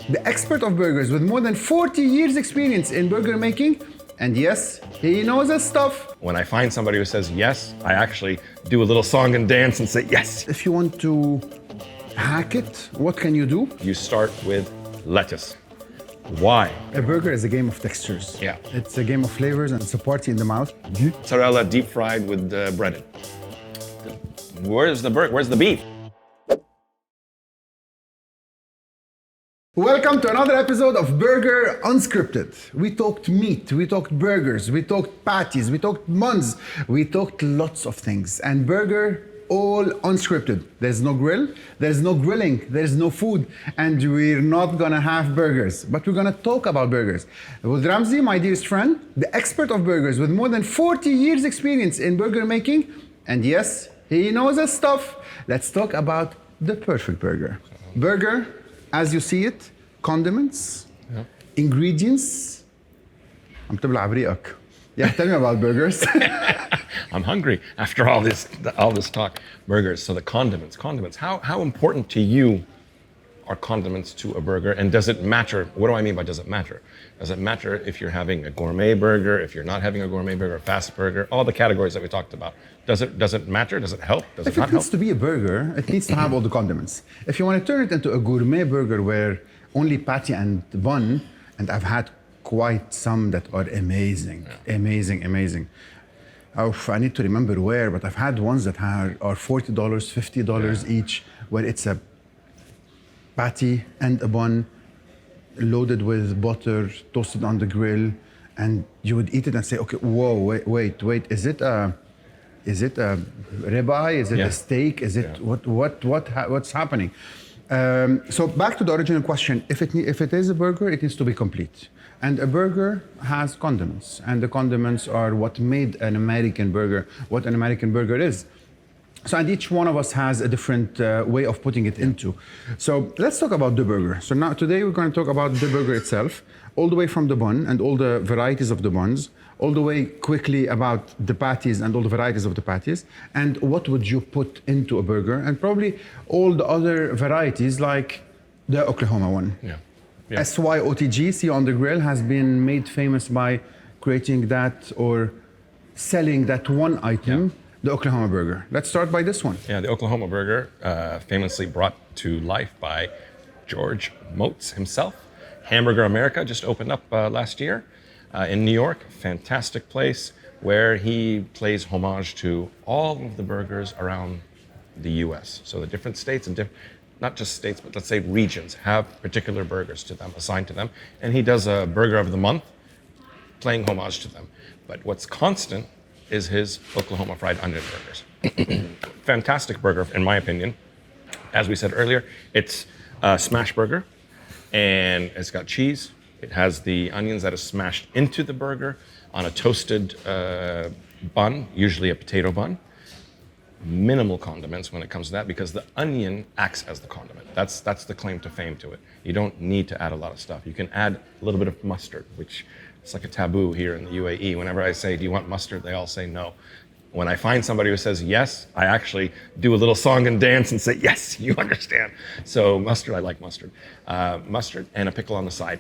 the expert of burgers with more than 40 years experience in burger making. And yes, he knows his stuff. When I find somebody who says yes, I actually do a little song and dance and say yes. If you want to hack it, what can you do? You start with lettuce. Why? A burger is a game of textures. Yeah. It's a game of flavors and it's a party in the mouth. Mozzarella deep fried with breaded. Where's the burger? Where's the beef? Welcome to another episode of Burger Unscripted. We talked meat, we talked burgers, we talked patties, we talked buns, we talked lots of things. And burger, all unscripted. There's no grill, there's no grilling, there's no food, and we're not gonna have burgers, but we're gonna talk about burgers. With Ramzi, my dearest friend, the expert of burgers with more than 40 years experience in burger making, and yes, he knows his stuff. Let's talk about the perfect burger. Burger, as you see it, condiments, ingredients. I'm تبلع بريقك. Yeah, tell me about burgers. I'm hungry after all this talk. Burgers, so the condiments. How important to you are condiments to a burger, and does it matter? What do I mean by does it matter? Does it matter if you're having a gourmet burger, if you're not having a gourmet burger, a fast burger, all the categories that we talked about? Does it matter? Does it help? Does it not help? If it needs to be a burger, it needs to have all the condiments. If you want to turn it into a gourmet burger where only patty and bun, and I've had quite some that are amazing. Oh, I need to remember where, but I've had ones that are $40, $50 each, where it's a patty and a bun loaded with butter, toasted on the grill, and you would eat it and say, okay, whoa, wait, is it a ribeye? Is it a steak? Is it what's happening? So back to the original question: if it is a burger, it needs to be complete. And a burger has condiments, and the condiments are what made an American burger what an American burger is. So, and each one of us has a different way of putting it into. So let's talk about the burger. So now today we're going to talk about the burger itself, all the way from the bun and all the varieties of the buns, all the way quickly about the patties and all the varieties of the patties, and what would you put into a burger, and probably all the other varieties like the Oklahoma one. SYOTG, see on the grill, has been made famous by creating that or selling that one item, the Oklahoma burger. Let's start by this one. Yeah, the Oklahoma burger, famously brought to life by George Motes himself. Hamburger America just opened up last year in New York. Fantastic place where he pays homage to all of the burgers around the US. So the different states and not just states, but let's say regions have particular burgers to them, assigned to them. And he does a burger of the month, paying homage to them. But what's constant is his Oklahoma fried onion burgers. Fantastic burger, in my opinion. As we said earlier, it's a smash burger, and it's got cheese. It has the onions that is smashed into the burger on a toasted bun, usually a potato bun. Minimal condiments when it comes to that, because the onion acts as the condiment. That's the claim to fame to it. You don't need to add a lot of stuff. You can add a little bit of mustard, which it's like a taboo here in the UAE. Whenever I say, do you want mustard? They all say no. When I find somebody who says yes, I actually do a little song and dance and say, yes, you understand. So mustard, I like mustard. Mustard and a pickle on the side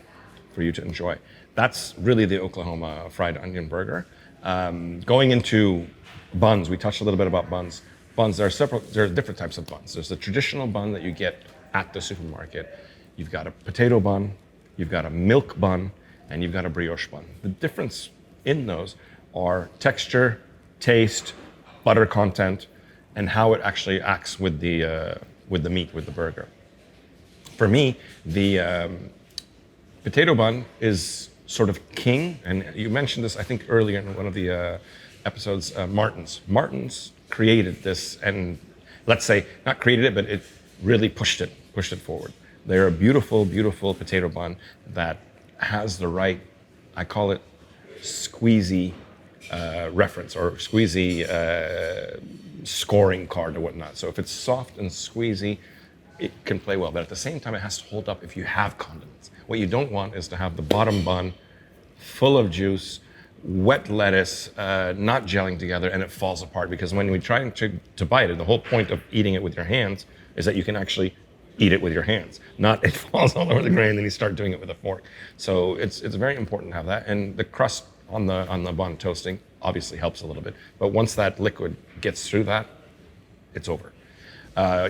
for you to enjoy. That's really the Oklahoma fried onion burger. Going into buns, we touched a little bit about buns. Buns, there are different types of buns. There's the traditional bun that you get at the supermarket. You've got a potato bun, you've got a milk bun, and you've got a brioche bun. The difference in those are texture, taste, butter content, and how it actually acts with the meat, with the burger. For me, the potato bun is sort of king, and you mentioned this, I think, earlier in one of the episodes, Martin's. Martin's created this, and let's say, not created it, but it really pushed it forward. They're a beautiful, beautiful potato bun that has the right, I call it squeezy reference, or squeezy scoring card or whatnot. So if it's soft and squeezy, it can play well, but at the same time, it has to hold up if you have condiments. What you don't want is to have the bottom bun full of juice, wet lettuce, not gelling together, and it falls apart, because when we try to bite it, the whole point of eating it with your hands is that you can actually eat it with your hands, not it falls all over the grain, then you start doing it with a fork. So it's very important to have that. And the crust on the bun toasting obviously helps a little bit. But once that liquid gets through that, it's over.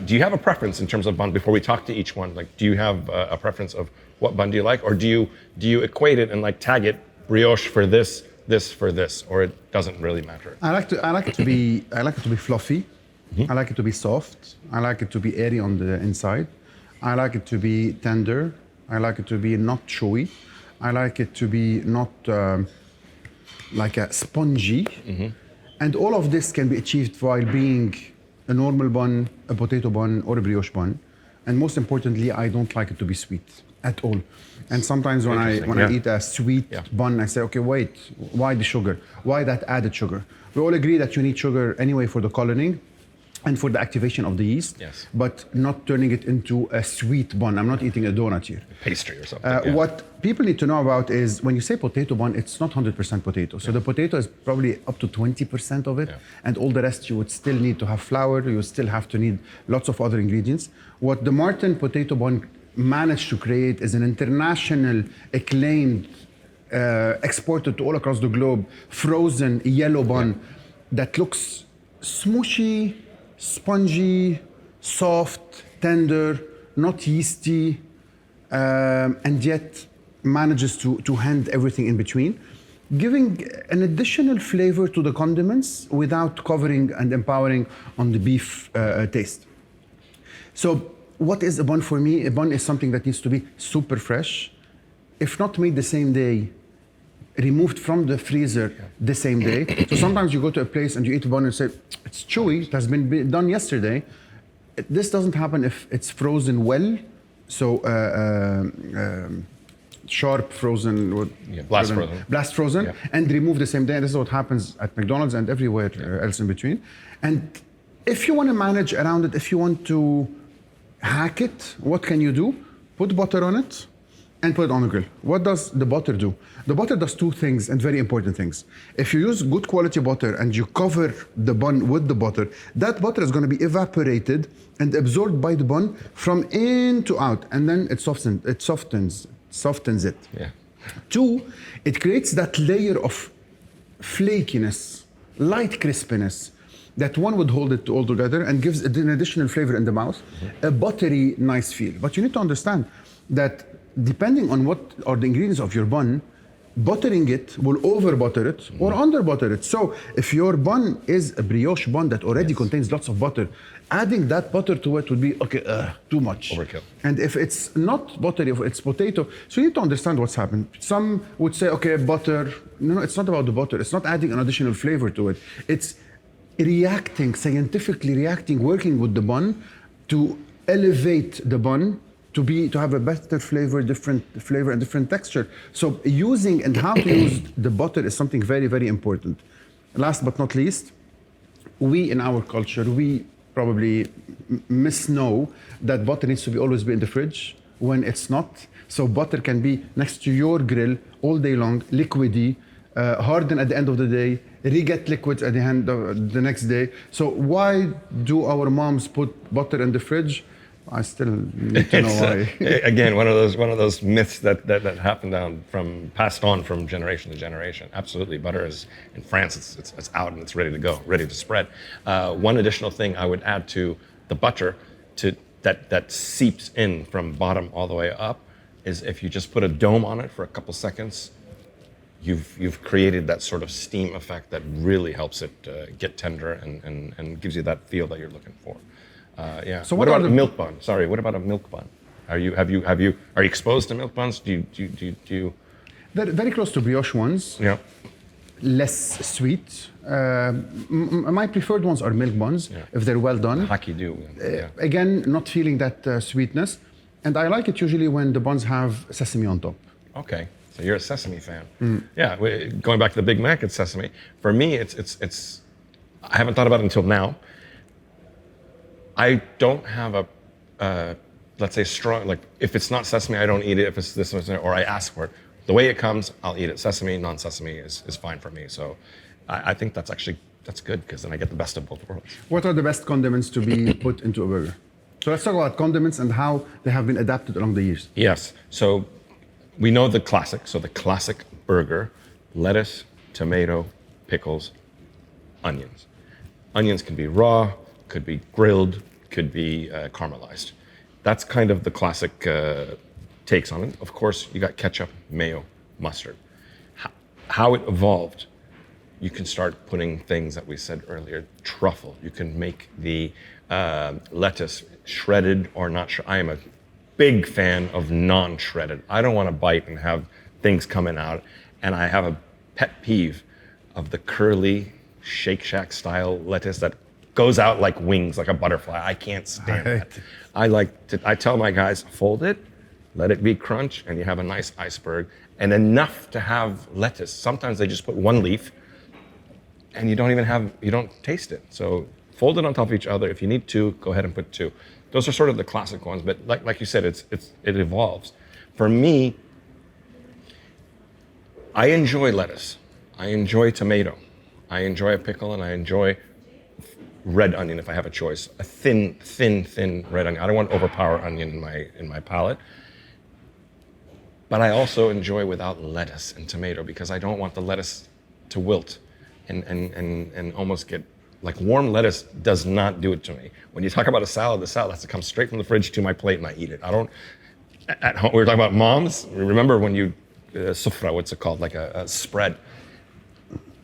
Do you have a preference in terms of bun before we talk to each one? Like, do you have a preference of what bun do you like? Or do you equate it and like tag it brioche for this for this, or it doesn't really matter? I like it to be fluffy. I like it to be soft. I like it to be airy on the inside. I like it to be tender. I like it to be not chewy. I like it to be not like a spongy. And all of this can be achieved while being a normal bun, a potato bun, or a brioche bun. And most importantly, I don't like it to be sweet at all. And sometimes when I eat a sweet bun, I say, okay, wait, why the sugar? Why that added sugar? We all agree that you need sugar anyway for the coloring and for the activation of the yeast, but not turning it into a sweet bun. I'm not eating a donut here. Pastry or something. What people need to know about is when you say potato bun, it's not 100% potato. So the potato is probably up to 20% of it, and all the rest you would still need to have flour, you would still have to need lots of other ingredients. What the Martin potato bun managed to create is an international acclaimed, exported to all across the globe, frozen yellow bun that looks smooshy, spongy, soft, tender, not yeasty, and yet manages to hand everything in between, giving an additional flavor to the condiments without covering and empowering on the beef taste. So what is a bun for me? A bun is something that needs to be super fresh, if not made the same day, removed from the freezer the same day. So sometimes you go to a place and you eat a bun and say, it's chewy, it has been done yesterday. This doesn't happen if it's frozen well. So sharp frozen, blast frozen, and removed the same day. And this is what happens at McDonald's and everywhere else in between. And if you want to manage around it, if you want to hack it, what can you do? Put butter on it and put it on the grill. What does the butter do? The butter does two things, and very important things. If you use good quality butter and you cover the bun with the butter, that butter is going to be evaporated and absorbed by the bun from in to out, and then it softens it. Two, it creates that layer of flakiness, light crispiness, that one would hold it all together and gives it an additional flavor in the mouth, a buttery, nice feel. But you need to understand that depending on what are the ingredients of your bun, buttering it will over butter it or under butter it. So if your bun is a brioche bun that already contains lots of butter, adding that butter to it would be too much. Overkill. And if it's not buttery, if it's potato, so you need to understand what's happened. Some would say, okay, butter. No, it's not about the butter. It's not adding an additional flavor to it. It's reacting, scientifically reacting, working with the bun to elevate the bun to have a better flavor, different flavor and different texture. So using and how to use the butter is something very, very important. Last but not least, we in our culture, we probably misknow that butter needs to always be in the fridge when it's not. So butter can be next to your grill all day long, liquidy, harden at the end of the day, re-get liquids at the end of the next day. So why do our moms put butter in the fridge? I still need to know why. Again, one of those myths that happen passed on from generation to generation. Absolutely, butter is in France. It's out and it's ready to go, ready to spread. One additional thing I would add to the butter, that seeps in from bottom all the way up, is if you just put a dome on it for a couple seconds, you've created that sort of steam effect that really helps it get tender and gives you that feel that you're looking for. So what about a milk bun? Sorry, what about a milk bun? Are you exposed to milk buns? Do you? They're very close to brioche ones. Yeah. Less sweet. My preferred ones are milk buns if they're well done. Haki do. Again, not feeling that sweetness, and I like it usually when the buns have sesame on top. Okay, so you're a sesame fan. Yeah, going back to the Big Mac, it's sesame. For me, it's. I haven't thought about it until now. I don't have let's say strong, like if it's not sesame, I don't eat it. If it's this or I ask for it. The way it comes, I'll eat it. Sesame, non-sesame is fine for me. So I think that's good because then I get the best of both worlds. What are the best condiments to be put into a burger? So let's talk about condiments and how they have been adapted along the years. Yes. So we know the classic. So the classic burger: lettuce, tomato, pickles, onions. Onions can be raw, could be grilled, could be caramelized. That's kind of the classic takes on it. Of course, you got ketchup, mayo, mustard. How it evolved, you can start putting things that we said earlier, truffle. You can make the lettuce shredded or not. I am a big fan of non-shredded. I don't want to bite and have things coming out. And I have a pet peeve of the curly Shake Shack style lettuce that goes out like wings, like a butterfly. I can't stand that. I tell my guys, fold it, let it be crunch, and you have a nice iceberg, and enough to have lettuce. Sometimes they just put one leaf, and you don't taste it. So fold it on top of each other. If you need two, go ahead and put two. Those are sort of the classic ones, but like you said, it evolves. For me, I enjoy lettuce. I enjoy tomato. I enjoy a pickle, and I enjoy red onion if I have a choice. A thin red onion. I don't want overpower onion in my palate. But I also enjoy without lettuce and tomato because I don't want the lettuce to wilt and almost get, like, warm lettuce does not do it to me. When you talk about a salad, the salad has to come straight from the fridge to my plate and I eat it. I don't, at home, we were talking about moms. Remember when you, sufra, what's it called? Like a spread.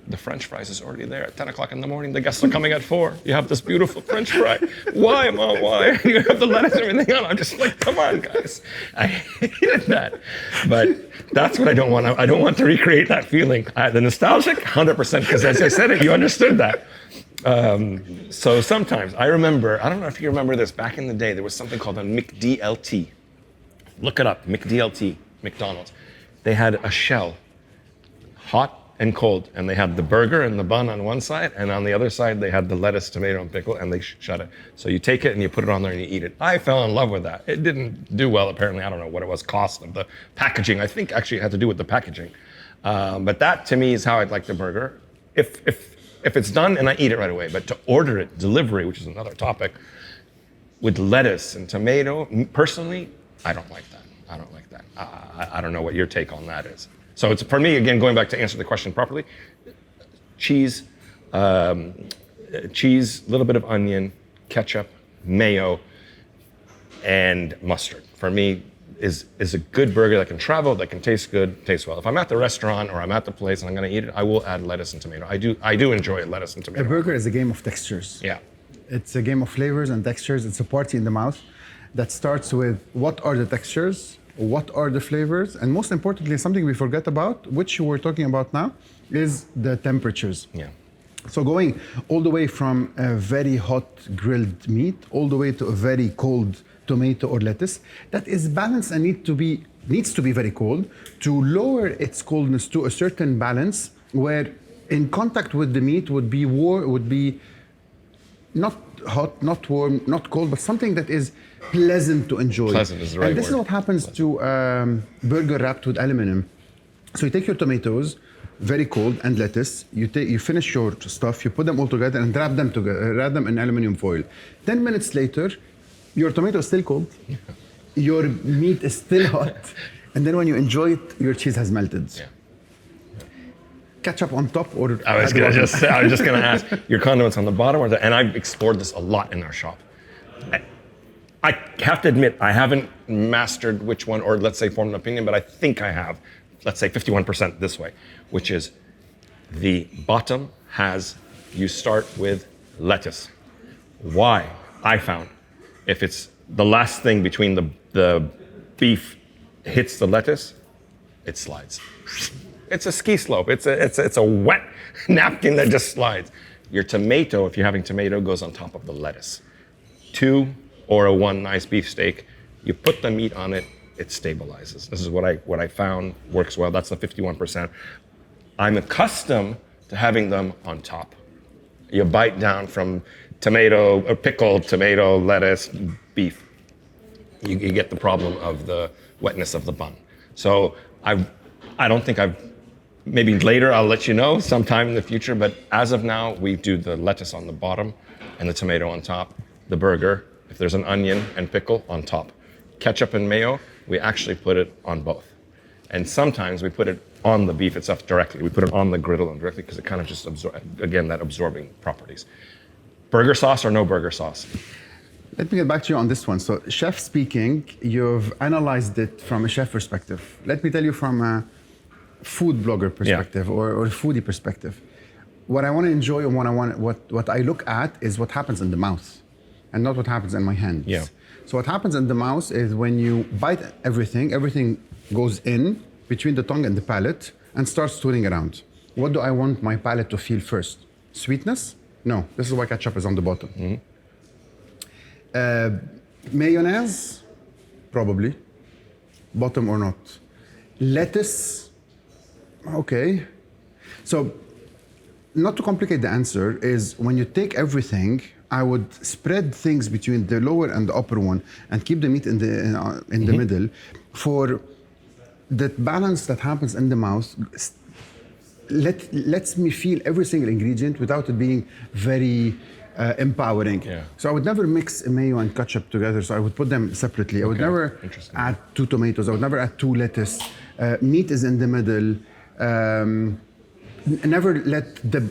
The French fries is already there at 10 o'clock in the morning. The guests are coming at 4. You have this beautiful French fry. Why, Mom, why? You have the lettuce and everything on. I'm just like, come on, guys. I hated that. But that's what I don't want. I don't want to recreate that feeling. The nostalgic, 100%, because as I said it, you understood that. So sometimes, I remember, I don't know if you remember this, back in the day, there was something called a McDLT. Look it up, McDLT, McDonald's. They had a shell, hot and cold, and they had the burger and the bun on one side, and on the other side they had the lettuce, tomato, and pickle, and they shut it. So you take it and you put it on there and you eat it. I fell in love with that. It didn't do well, apparently. I don't know what it was, cost of the packaging. I think actually it had to do with the packaging. But that to me is how I'd like the burger. If it's done and I eat it right away, but to order it, delivery, which is another topic, with lettuce and tomato, personally, I don't like that. I don't like that. I don't know what your take on that is. So it's, for me, again, going back to answer the question properly, cheese, a little bit of onion, ketchup, mayo, and mustard. For me, is a good burger that can travel, that can taste good, taste well. If I'm at the restaurant or I'm at the place and I'm going to eat it, I will add lettuce and tomato. I do enjoy lettuce and tomato. A burger is a game of textures. Yeah. It's a game of flavors and textures. It's a party in the mouth that starts with what are the textures, what are the flavors, and most importantly, something we forget about, which we're talking about now, is the temperatures. Yeah. So going all the way from a very hot grilled meat, all the way to a very cold tomato or lettuce, that is balanced and needs to be very cold to lower its coldness to a certain balance where in contact with the meat would be not hot, not warm, not cold, but something that is pleasant to enjoy. Pleasant is the right And this word. is what happens to burger wrapped with aluminum. So you take your tomatoes, very cold, and lettuce. You finish your stuff, you put them all together and wrap them in aluminum foil. 10 minutes later, your tomato is still cold, your meat is still hot, and then when you enjoy it, your cheese has melted. Yeah. Ketchup on top, or I was just gonna ask, your condiments on the bottom, and I've explored this a lot in our shop. I have to admit, I haven't mastered which one, or let's say formed an opinion, but I think I have, let's say 51% this way, which is the bottom you start with lettuce. Why? I found, if it's the last thing between the beef hits the lettuce, it slides. It's a ski slope. It's a wet napkin that just slides. Your tomato, if you're having tomato, goes on top of the lettuce. 2 or a 1 nice beef steak, you put the meat on it, it stabilizes. This is what I found works well. That's the 51%. I'm accustomed to having them on top. You bite down from tomato, or pickled tomato, lettuce, beef. You get the problem of the wetness of the bun. So I don't think maybe later I'll let you know sometime in the future, but as of now, we do the lettuce on the bottom and the tomato on top. The burger, if there's an onion and pickle on top. Ketchup and mayo, we actually put it on both. And sometimes we put it on the beef itself directly. We put it on the griddle directly because it kind of just again, that absorbing properties. Burger sauce or no burger sauce? Let me get back to you on this one. So, chef speaking, you've analyzed it from a chef perspective. Let me tell you from a food blogger perspective or foodie perspective. What I want to enjoy and what I look at is what happens in the mouth and not what happens in my hands. Yeah. So what happens in the mouth is when you bite everything goes in between the tongue and the palate and starts twirling around. What do I want my palate to feel first? Sweetness? No, this is why ketchup is on the bottom. Mayonnaise? Probably. Bottom or not. Lettuce? Okay. So, not to complicate the answer, is when you take everything, I would spread things between the lower and the upper one and keep the meat in the middle for the balance that happens in the mouth. Lets me feel every single ingredient without it being very empowering. Yeah. So I would never mix mayo and ketchup together, so I would put them separately. I would never add 2 tomatoes. I would never add 2 lettuce. Meat is in the middle. Never let the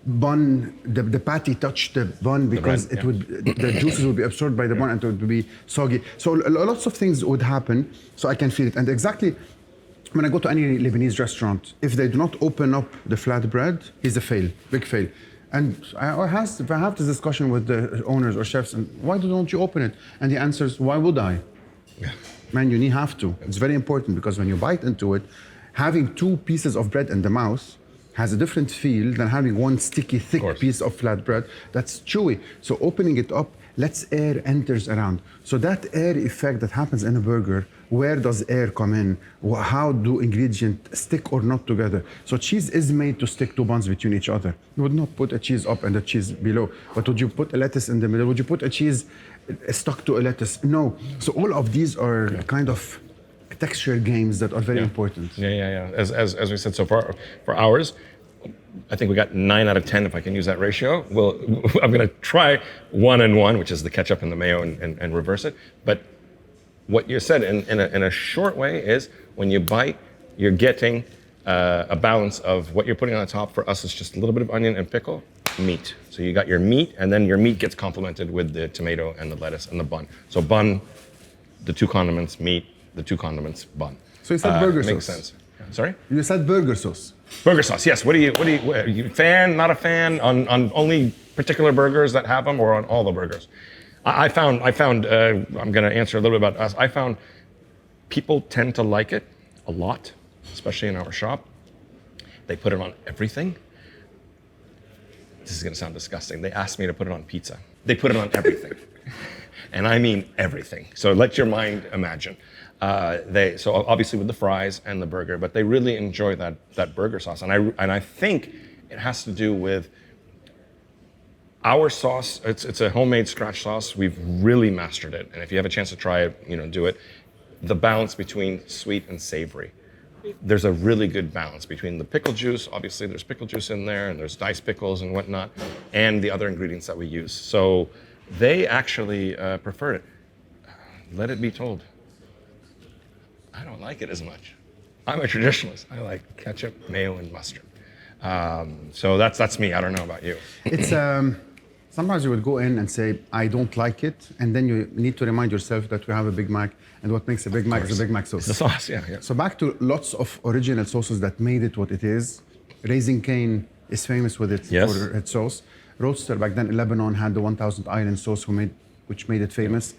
bun, the patty touch the bun because the juices would be absorbed by the bun and it would be soggy. So lots of things would happen, so I can feel it. And exactly when I go to any Lebanese restaurant, if they do not open up the flatbread, it's a fail, big fail. And if I have this discussion with the owners or chefs, and why don't you open it? And the answer is, why would I? Yeah. Man, you have to. It's very important because when you bite into it, having 2 pieces of bread in the mouth has a different feel than having one sticky, thick piece of flatbread that's chewy. So opening it up lets air enters around. So that air effect that happens in a burger, where does air come in? How do ingredients stick or not together? So cheese is made to stick 2 buns between each other. You would not put a cheese up and a cheese below. But would you put a lettuce in the middle? Would you put a cheese stuck to a lettuce? No. So all of these are kind of texture games that are very important. Yeah. As we said so far, for ours, I think we got 9 out of 10 if I can use that ratio. I'm going to try 1 and 1, which is the ketchup and the mayo, and reverse it. But what you said in a short way is when you bite, you're getting a balance of what you're putting on the top. For us, it's just a little bit of onion and pickle, meat. So you got your meat, and then your meat gets complemented with the tomato and the lettuce and the bun. So bun, the 2 condiments, meat, the 2 condiments, bun. So you said burger sauce. Makes sense. Sorry? You said burger sauce. Burger sauce, yes. What are you a fan, not a fan, on only particular burgers that have them or on all the burgers? I found I'm going to answer a little bit about us. I found people tend to like it a lot, especially in our shop. They put it on everything. This is going to sound disgusting. They asked me to put it on pizza. They put it on everything. And I mean everything. So let your mind imagine. So obviously with the fries and the burger, but they really enjoy that burger sauce. And I think it has to do with our sauce. It's a homemade scratch sauce. We've really mastered it. And if you have a chance to try it, do it. The balance between sweet and savory. There's a really good balance between the pickle juice. Obviously there's pickle juice in there and there's diced pickles and whatnot, and the other ingredients that we use. So they actually prefer it. Let it be told, I don't like it as much. I'm a traditionalist. I like ketchup, mayo, and mustard. So that's me. I don't know about you. It's sometimes you would go in and say, I don't like it, and then you need to remind yourself that we have a Big Mac, and what makes a Big Mac is a Big Mac sauce. It's the sauce, yeah. So back to lots of original sauces that made it what it is. Raising Cane is famous with it for its sauce. Roadster back then in Lebanon had the 1000 Island sauce which made it famous.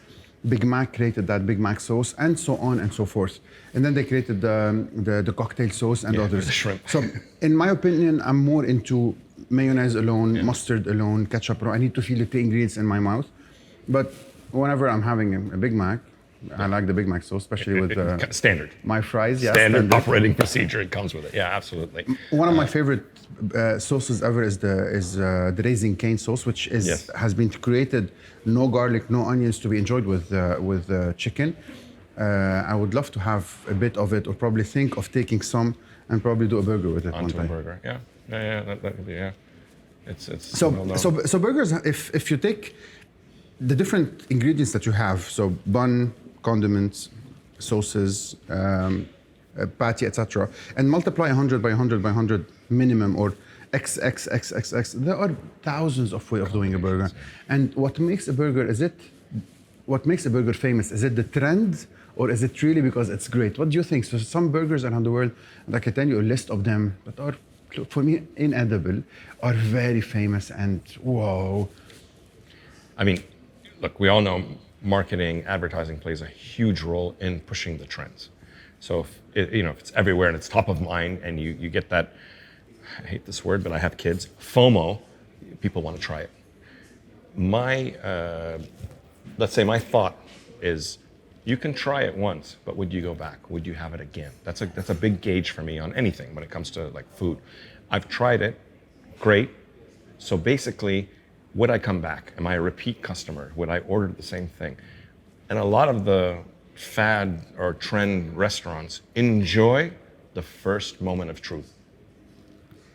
Big Mac created that Big Mac sauce, and so on and so forth. And then they created the cocktail sauce and others. The shrimp. So, in my opinion, I'm more into mayonnaise alone, mustard alone, ketchup alone. I need to feel the 3 ingredients in my mouth. But whenever I'm having a Big Mac, I like the Big Mac sauce, especially with standard. My fries. Standard operating procedure. It comes with it. Yeah, absolutely. One of my favorite sauces ever is the Raising Cane sauce, which has been created no garlic, no onions, to be enjoyed with chicken. I would love to have a bit of it, or probably think of taking some and probably do a burger with it one time. Onto a burger, yeah. That could be, yeah. It's so burgers. If you take the different ingredients that you have, so bun, condiments, sauces, patty, etc., and multiply 100 by 100 by 100 minimum, or XXXXX. There are thousands of ways of doing a burger. And what makes a burger, what makes a burger famous? Is it the trend, or is it really because it's great? What do you think? So some burgers around the world, and I can tell you a list of them that are, for me, inedible, are very famous and whoa. I mean, look, we all know marketing, advertising plays a huge role in pushing the trends. So if it's everywhere and it's top of mind, and you get that, I hate this word, but I have kids, FOMO, people want to try it. Let's say my thought is, you can try it once, but would you go back? Would you have it again? That's a big gauge for me on anything when it comes to like food. I've tried it, great. So basically, would I come back? Am I a repeat customer? Would I order the same thing? And a lot of the fad or trend restaurants enjoy the first moment of truth,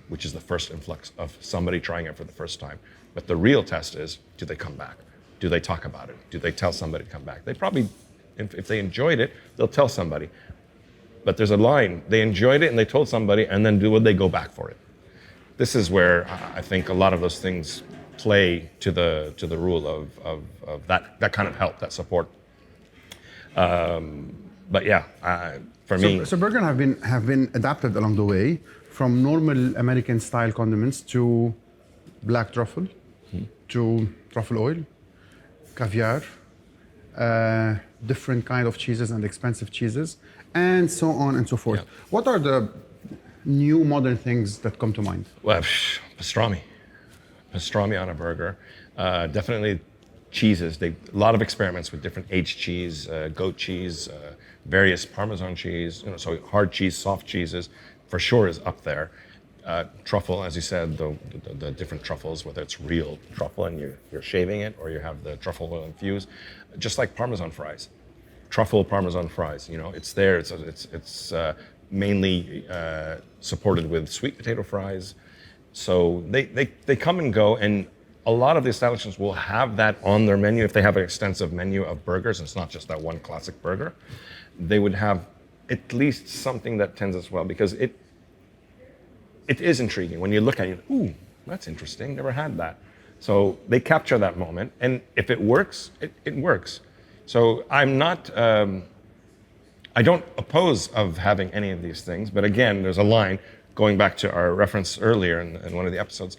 which is the first influx of somebody trying it for the first time. But the real test is, do they come back? Do they talk about it? Do they tell somebody to come back? They probably, if they enjoyed it, they'll tell somebody. But there's a line, they enjoyed it and they told somebody, and then would they go back for it? This is where I think a lot of those things play to the rule of that kind of help, that support. But yeah, for me. So burgers have been adapted along the way from normal American style condiments to black truffle, to truffle oil, caviar, different kind of cheeses and expensive cheeses, and so on and so forth. Yeah. What are the new modern things that come to mind? Well, pastrami. Pastrami on a burger. Definitely cheeses. A lot of experiments with different aged cheese, goat cheese, various Parmesan cheese, so hard cheese, soft cheeses, for sure is up there. Truffle, as you said, the different truffles, whether it's real truffle and you're shaving it, or you have the truffle oil infused, just like Parmesan fries. Truffle Parmesan fries, it's there. It's mainly supported with sweet potato fries. So they come and go, and a lot of the establishments will have that on their menu. If they have an extensive menu of burgers, and it's not just that one classic burger, they would have at least something that tends as well, because it is intriguing. When you look at it, ooh, that's interesting, never had that. So they capture that moment, and if it works, it works. So I'm not, I don't oppose of having any of these things, but again, there's a line, going back to our reference earlier in one of the episodes,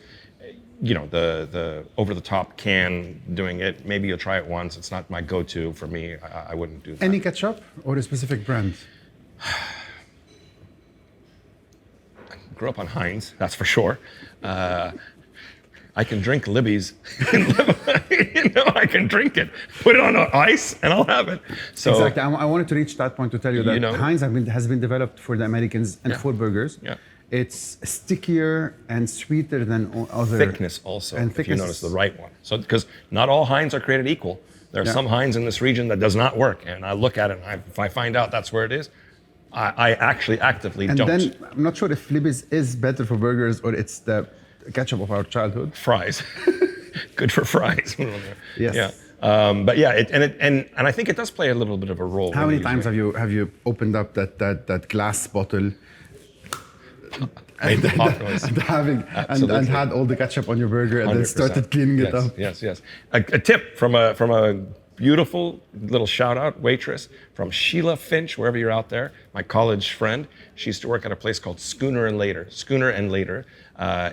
the over-the-top can doing it, maybe you'll try it once, it's not my go-to for me, I wouldn't do that. Any ketchup or a specific brand? Grew up on Heinz, that's for sure. I can drink Libby's. I can drink it. Put it on ice and I'll have it. So exactly. I wanted to reach that point to tell you that Heinz has been developed for the Americans and for burgers. Yeah. It's stickier and sweeter than other. Thickness also, if you notice the right one. So because not all Heinz are created equal. There are some Heinz in this region that does not work, and I look at it and if I find out that's where it is, I actually actively don't. And then I'm not sure if Libby's is better for burgers or it's the ketchup of our childhood. Fries, good for fries. Yes. Yeah. But yeah, and I think it does play a little bit of a role. How many times have you opened up that glass bottle? Made the pop noise. and had all the ketchup on your burger and 100%. Then started cleaning it up. Yes. A tip from a beautiful little shout out waitress from Sheila Finch, wherever you're out there, my college friend. She used to work at a place called Schooner and Later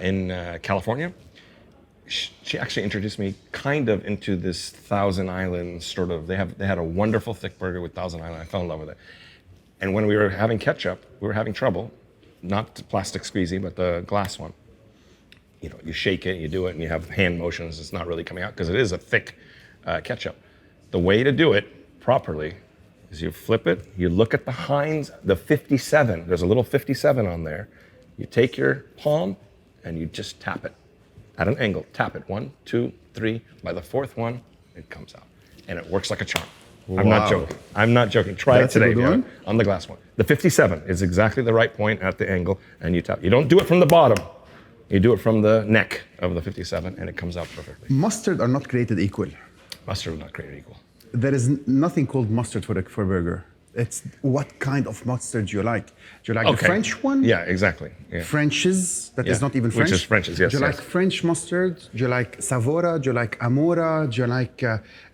in California. She actually introduced me kind of into this Thousand Island sort of. They had a wonderful thick burger with Thousand Island. I fell in love with it. And when we were having ketchup, we were having trouble. Not the plastic squeezy, but the glass one. You shake it, you do it, and you have hand motions. It's not really coming out because it is a thick ketchup. The way to do it properly is you flip it, you look at the Heinz, the 57. There's a little 57 on there. You take your palm and you just tap it at an angle. Tap it 1, 2, 3. By the fourth one, it comes out, and it works like a charm. Wow. I'm not joking. Try it today on the glass one. The 57 is exactly the right point at the angle, and you tap. You don't do it from the bottom. You do it from the neck of the 57, and it comes out perfectly. Mustard are not created equal. Mustard would not create equal. There is nothing called mustard for a burger. It's what kind of mustard do you like? Do you like the French one? Yeah, exactly. Yeah. French's, that is not even French. Which is French's, yes. Do you like French mustard? Do you like Savora? Do you like Amora? Do you like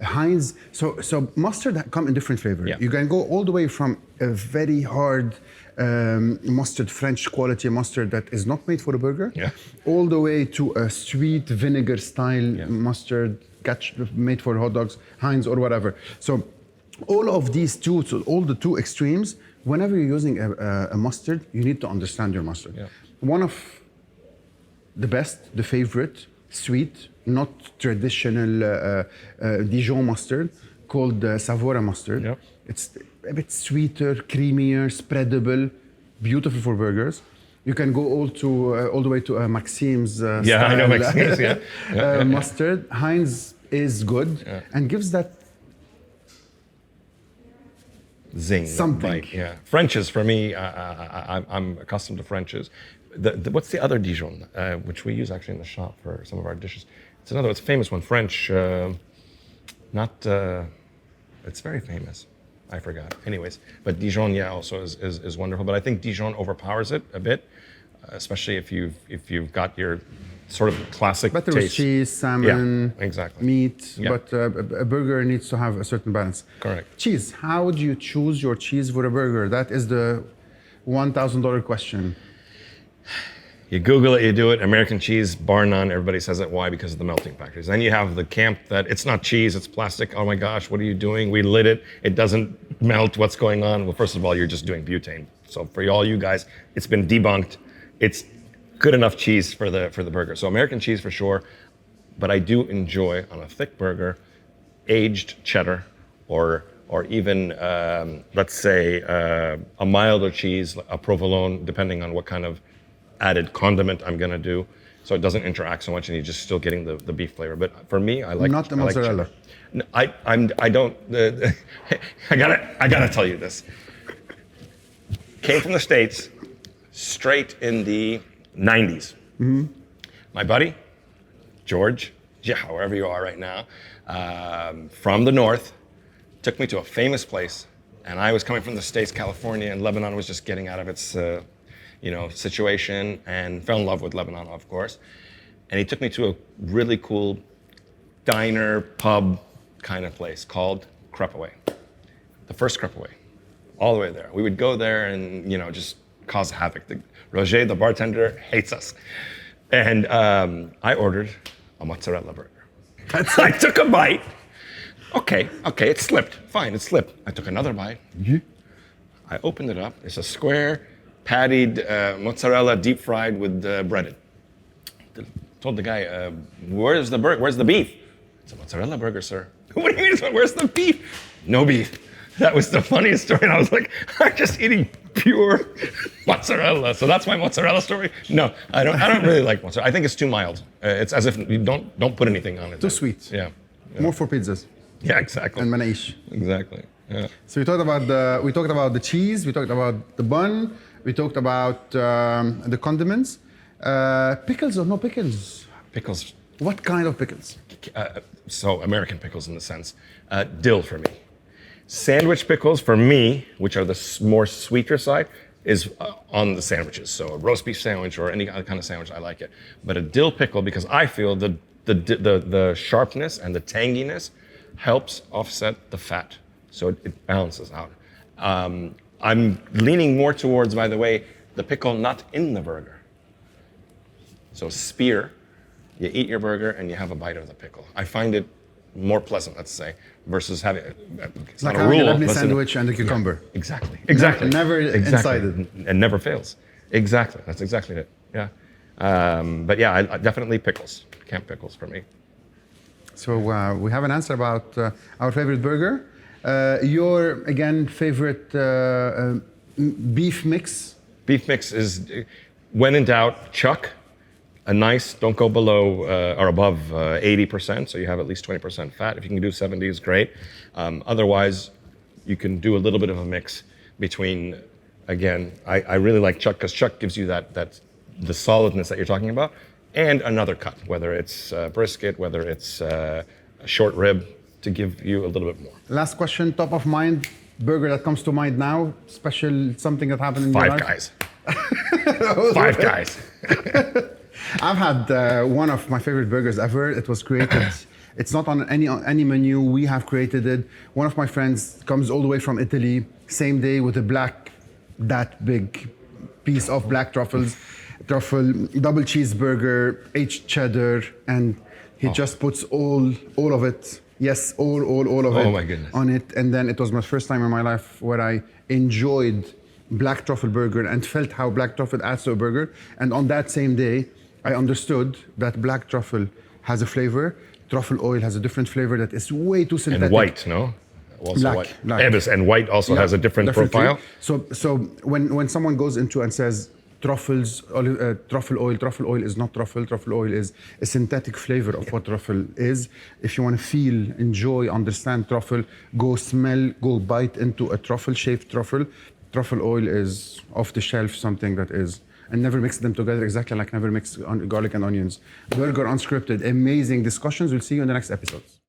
Heinz? So mustard come in different flavors. Yeah. You can go all the way from a very hard mustard, French quality mustard that is not made for a burger, all the way to a sweet vinegar style mustard made for hot dogs, Heinz or whatever. So all of these two, so all the two extremes, whenever you're using a mustard, you need to understand your mustard. Yeah. One of the best, the favorite, sweet, not traditional Dijon mustard, called Savora mustard. Yep. It's a bit sweeter, creamier, spreadable, beautiful for burgers. You can go all the way to Maxime's style, I know Maxime's, mustard. Heinz is good and gives that zing, something. Bite, French's for me, I'm accustomed to French's. What's the other Dijon, which we use actually in the shop for some of our dishes? It's a famous one, French. It's very famous. I forgot. Anyways, but Dijon, also is wonderful. But I think Dijon overpowers it a bit, especially if you've got your sort of classic better taste. With cheese, salmon, meat, but a burger needs to have a certain balance. Correct. Cheese. How do you choose your cheese for a burger? That is the $1,000 question. You Google it, you do it. American cheese, bar none. Everybody says it. Why? Because of the melting factors. Then you have the camp that it's not cheese, it's plastic. Oh my gosh, what are you doing? We lit it. It doesn't melt. What's going on? Well, first of all, you're just doing butane. So for all you guys, it's been debunked. It's good enough cheese for the burger. So American cheese for sure. But I do enjoy on a thick burger, aged cheddar, or even let's say a milder cheese, a provolone, depending on what kind of added condiment I'm gonna do, so it doesn't interact so much, and you're just still getting the beef flavor. But for me, I like not the mozzarella. Like I don't. I gotta tell you this. Came from the States, straight in the '90s. Mm-hmm. My buddy George, however you are right now, from the north, took me to a famous place, and I was coming from the States, California, and Lebanon was just getting out of its situation, and fell in love with Lebanon, of course. And he took me to a really cool diner, pub kind of place called Crepaway. The first Crepaway, all the way there. We would go there and, just cause havoc. Roger, the bartender, hates us. And I ordered a mozzarella burger. I took a bite. Okay, it slipped. Fine, it slipped. I took another bite. Mm-hmm. I opened it up. It's a square, pattied mozzarella, deep fried with breaded. Told the guy, where's the burger? Where's the beef? It's a mozzarella burger, sir. What do you mean? Where's the beef? No beef. That was the funniest story. And I was like, I'm just eating pure mozzarella. So that's my mozzarella story. No, I don't really like mozzarella. I think it's too mild. It's as if you don't put anything on it. Too sweet. Yeah. More for pizzas. Yeah, exactly. And manaish. Exactly. Yeah. So we talked about the cheese. We talked about the bun. We talked about the condiments. Pickles or no pickles? Pickles. What kind of pickles? So American pickles in the sense. Dill for me. Sandwich pickles for me, which are the more sweeter side, is on the sandwiches. So a roast beef sandwich or any other kind of sandwich, I like it. But a dill pickle, because I feel the sharpness and the tanginess helps offset the fat. So it balances out. I'm leaning more towards, by the way, the pickle not in the burger. So spear, you eat your burger and you have a bite of the pickle. I find it more pleasant, let's say, versus having it's like not a rule. A Lebanese sandwich and a cucumber. Yeah, exactly. Never inside it. And never fails. Exactly. That's exactly it. Yeah. But yeah, I definitely pickles. Camp pickles for me. So we have an answer about our favorite burger. Your, again, favorite beef mix? Beef mix is, when in doubt, chuck. A nice, don't go below or above 80%, so you have at least 20% fat. If you can do 70, is great. Otherwise, you can do a little bit of a mix between, again, I really like chuck, because chuck gives you the solidness that you're talking about, and another cut, whether it's brisket, whether it's a short rib, to give you a little bit more. Last question, top of mind, burger that comes to mind now, special something that happened in your Five life? Guys. Five Guys. I've had one of my favorite burgers ever. It was created. It's not on any menu. We have created it. One of my friends comes all the way from Italy, same day with a that big piece of black truffle, double cheeseburger, aged cheddar, and he just puts all of it. Yes, all of it. Oh my goodness. On it, and then it was my first time in my life where I enjoyed black truffle burger and felt how black truffle adds to a burger. And on that same day, I understood that black truffle has a flavor. Truffle oil has a different flavor that is way too synthetic. And white, no? Also Black, white. black. Ebis and white also has a different definitely. profile. So when someone goes into and says truffle oil is not truffle. Truffle oil is a synthetic flavor of what truffle is. If you want to feel, enjoy, understand truffle, go smell, go bite into a truffle-shaped truffle. Truffle oil is off the shelf, something that is. And never mix them together exactly like never mix garlic and onions. Burger Unscripted, amazing discussions. We'll see you in the next episodes.